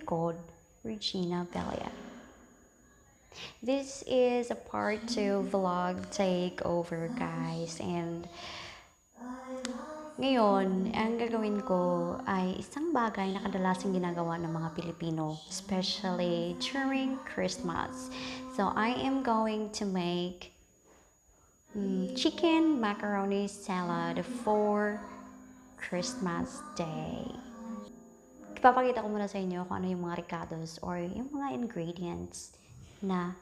called Regina Belia. This is a part 2 vlog takeover, guys, and ngayon, ang gagawin ko ay isang bagay na kadalasang ginagawa ng mga Pilipino, especially during Christmas. So, I am going to make chicken macaroni salad for Christmas Day. Ipapakita ko muna sa inyo kung ano yung mga ricados or yung mga ingredients na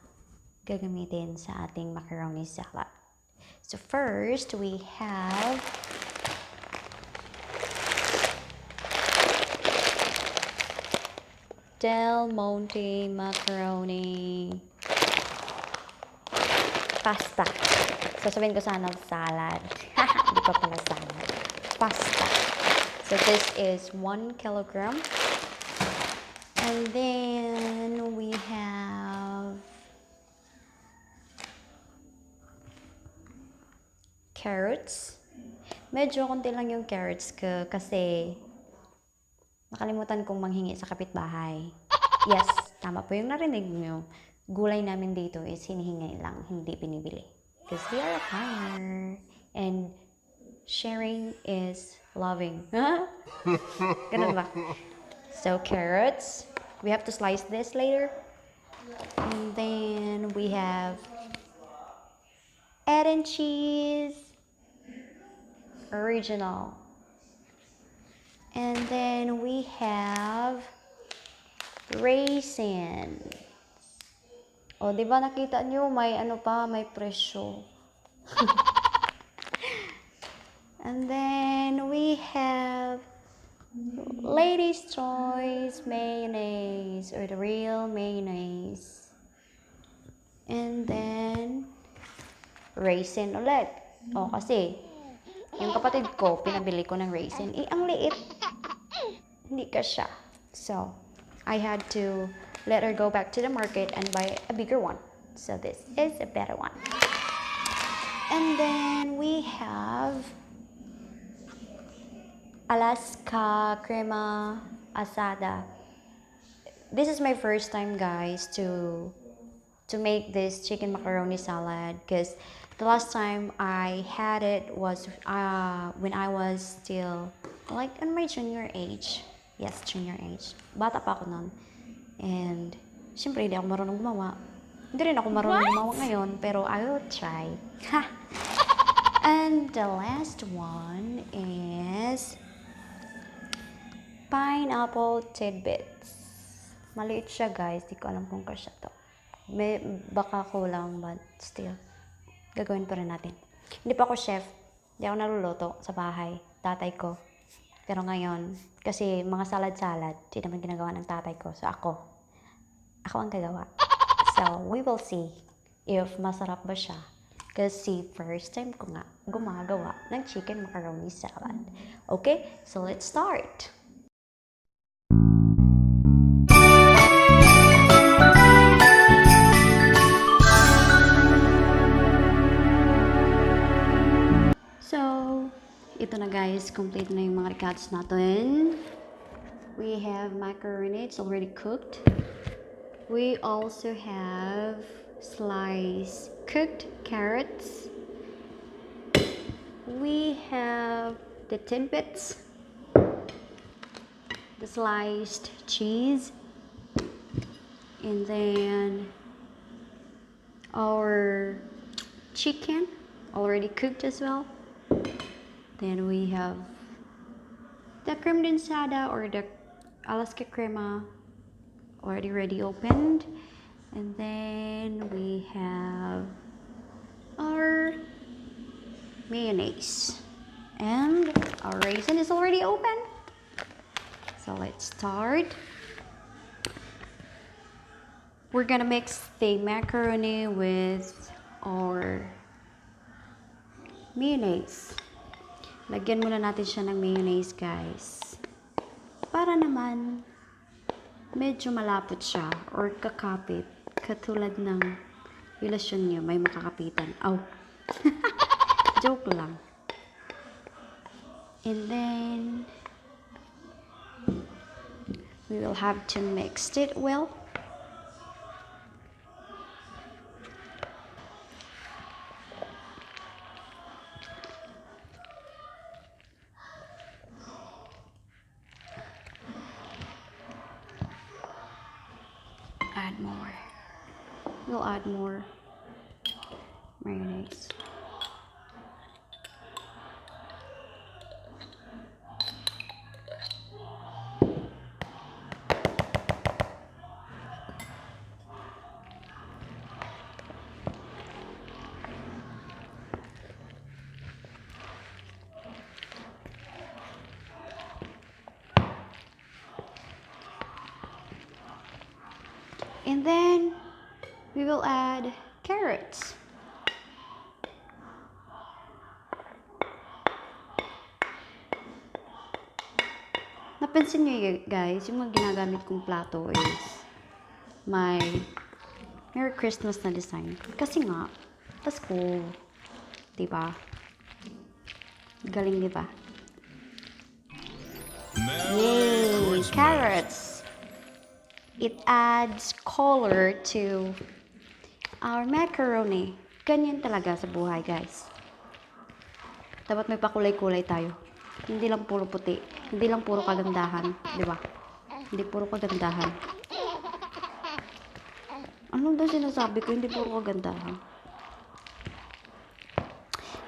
gagamitin sa ating macaroni salad. So first, we have Del Monte macaroni pasta. Sasabihin ko sana salad. Hindi pa pala salad. Pasta. So this is 1 kilogram. And then we have carrots. Medyo konti lang yung carrots ko kasi nakalimutan kong manghingi sa kapitbahay. Yes, tama po yung narinig nyo. Gulay namin dito is hinihingi lang, hindi binibili. Because we are a farmer. And sharing is loving. Ganun ba? So, carrots. We have to slice this later. And then we have egg and cheese. Original. And then we have raisins. O, di ba nakita nyo, may ano pa, may presyo. And then we have Lady's Choice mayonnaise or the real mayonnaise. And then raisin ulit. O, kasi yung kapatid ko, pinabili ko ng raisin. Eh, ang liit. Hindi kasya. So, I had to let her go back to the market and buy a bigger one. So, this is a better one. And then we have Alaska crema asada. This is my first time, guys, to make this chicken macaroni salad because the last time I had it was when I was still like in my junior age. Yes, junior age. Bata pa ako nun. And syempre hindi ako marunong gumawa. Hindi rin ako marunong gumawa ngayon, pero I will try. And the last one is pineapple tidbits. Maliit siya, guys. Di ko alam kung kasya to. May baka kulang, but still. Gagawin pa rin natin. Hindi pa ako chef. Hindi ako naluluto sa bahay. Tatay ko. Pero ngayon, kasi mga salad-salad, di naman ginagawa ng tatay ko. So ako ang gagawa. So, we will see if masarap ba siya. Kasi first time ko nga gumagawa ng chicken macaroni salad. Okay? So, let's start! So, ito na guys, complete na yung mga ricados natin. We have macaroni, it's already cooked. We also have sliced cooked carrots. We have the tidbits, the sliced cheese, and then our chicken already cooked as well. Then we have the creme densada or the Alaska crema already ready opened. And then we have our mayonnaise. And our raisin is already open. So let's start. We're gonna mix the macaroni with our mayonnaise. Lagyan muna natin siya ng mayonnaise, guys. Para naman medyo malapot siya or kakapit. Katulad ng ilasyon niyo, may makakapitan. Oh. Joke lang. And then We will have to mix it well. Add more. We'll add more mayonnaise. And then we will add carrots. Napansin nyo guys, yung mga ginagamit kong plato is may Merry Christmas na design. Kasi nga, Pasko. Diba? Galing, diba? Yay! Carrots! It adds color to our macaroni. Ganyan talaga sa buhay, guys. Dapat may pakulay-kulay tayo. Hindi lang puro puti. Hindi lang puro kagandahan. Diba? Hindi puro kagandahan. Ano daw sinasabi ko? Hindi puro kagandahan.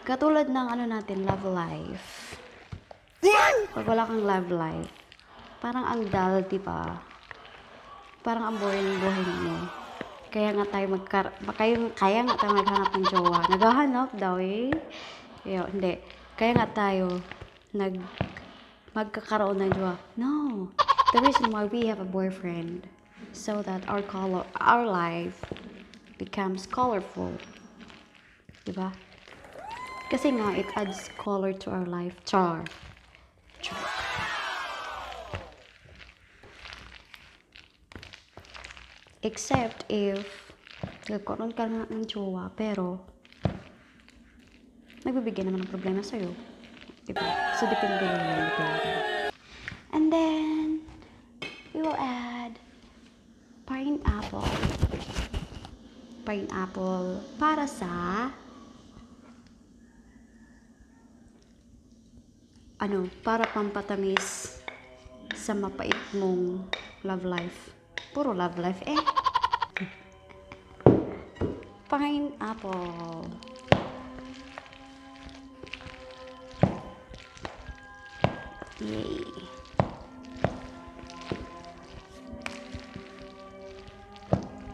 Katulad ng ano natin, love life. Pag wala kang love life, parang ang dull, diba? Parang ang boring ng buhay mo. Kaya nga tayo maghanap ng jowa. Naghahanap daw eh. Hindi. Kaya nga tayo magkakaroon ng jowa. No. The reason why we have a boyfriend so that our life becomes colorful. Diba? Kasi nga, it adds color to our life. Char. Except if nagkaroon ka na ng jowa, pero nagbibigay naman ng problema sa'yo. Diba? So, depende naman ito. And then, we will add pineapple. Pineapple para sa para pampatamis sa mapait mong love life. Puro love life eh. Pineapple. Yay.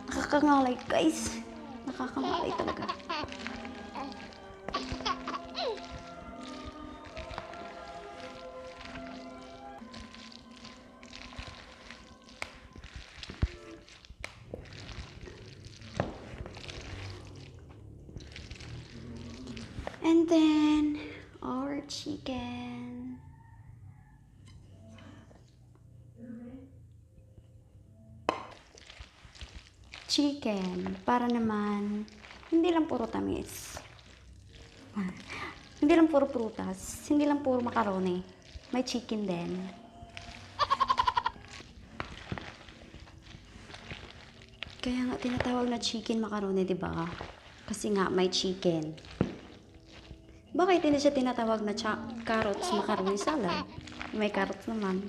Nakakangalay guys. Nakakangalay talaga. And then, our chicken. Chicken, para naman, hindi lang puro tamis. Hindi lang puro prutas. Hindi lang puro macaroni. May chicken din. Kaya nga tinatawag na chicken macaroni, diba? Kasi nga may chicken. Bakit hindi siya tinatawag na carrots macaroni salad? May carrots naman.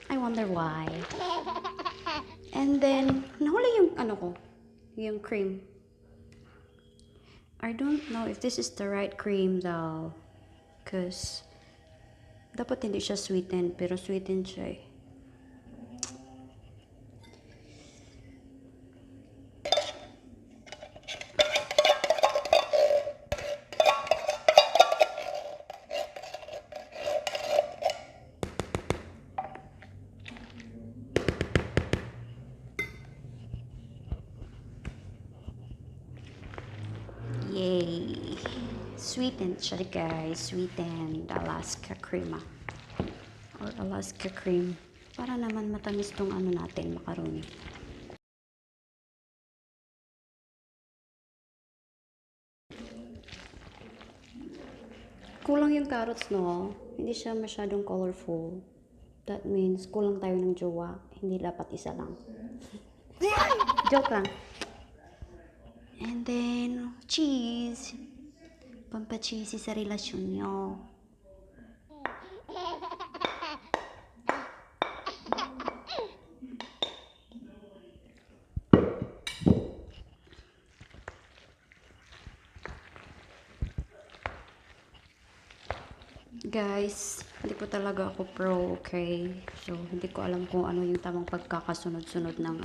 I wonder why. And then, nahuli yung yung cream. I don't know if this is the right cream though. Because, dapat hindi siya sweetened, pero sweetened siya eh. Yay! Sweetened siya guys. Sweetened Alaska cream. Or Alaska cream. Para naman matamis tong natin, macaroni. Kulang yung carrots, no? Hindi siya masyadong colorful. That means kulang tayo ng jowa. Hindi dapat isa lang. Joke lang. And then, cheese. Pampacheesy sa relasyon nyo. Guys, hindi po talaga ako pro, okay? So, hindi ko alam kung ano yung tamang pagkakasunod-sunod ng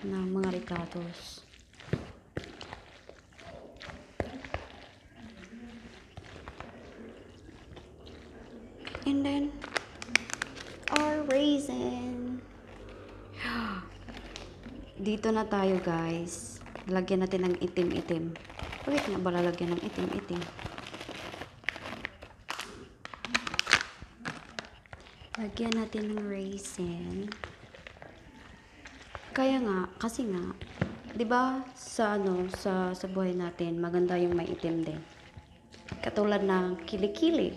ng mga ricados. And then, our raisin. Dito na tayo, guys. Lagyan natin ng itim-itim. Bakit nga ba lalagyan ng itim-itim? Lagyan natin ng raisin. Kaya nga, kasi nga, 'di ba sa sa buhay natin, maganda yung may itim din. Katulad ng kilikili.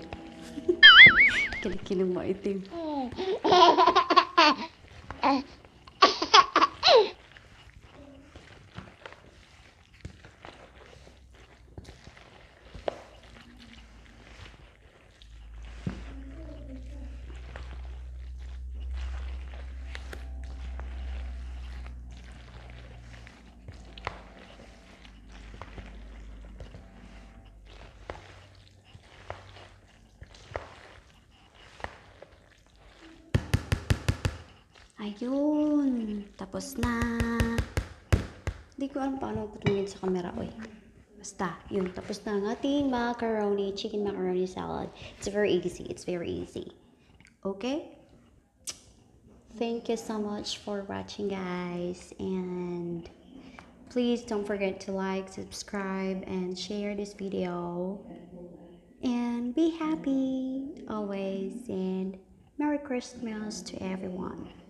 Kilikiling maitim. Ayun, tapos na. Hindi ko alam paano ako tumingin sa camera, oy. Basta, yun, tapos na ang ating macaroni, chicken macaroni salad. It's very easy, it's very easy. Okay? Thank you so much for watching, guys, and please don't forget to like, subscribe, and share this video. And be happy always, and Merry Christmas to everyone.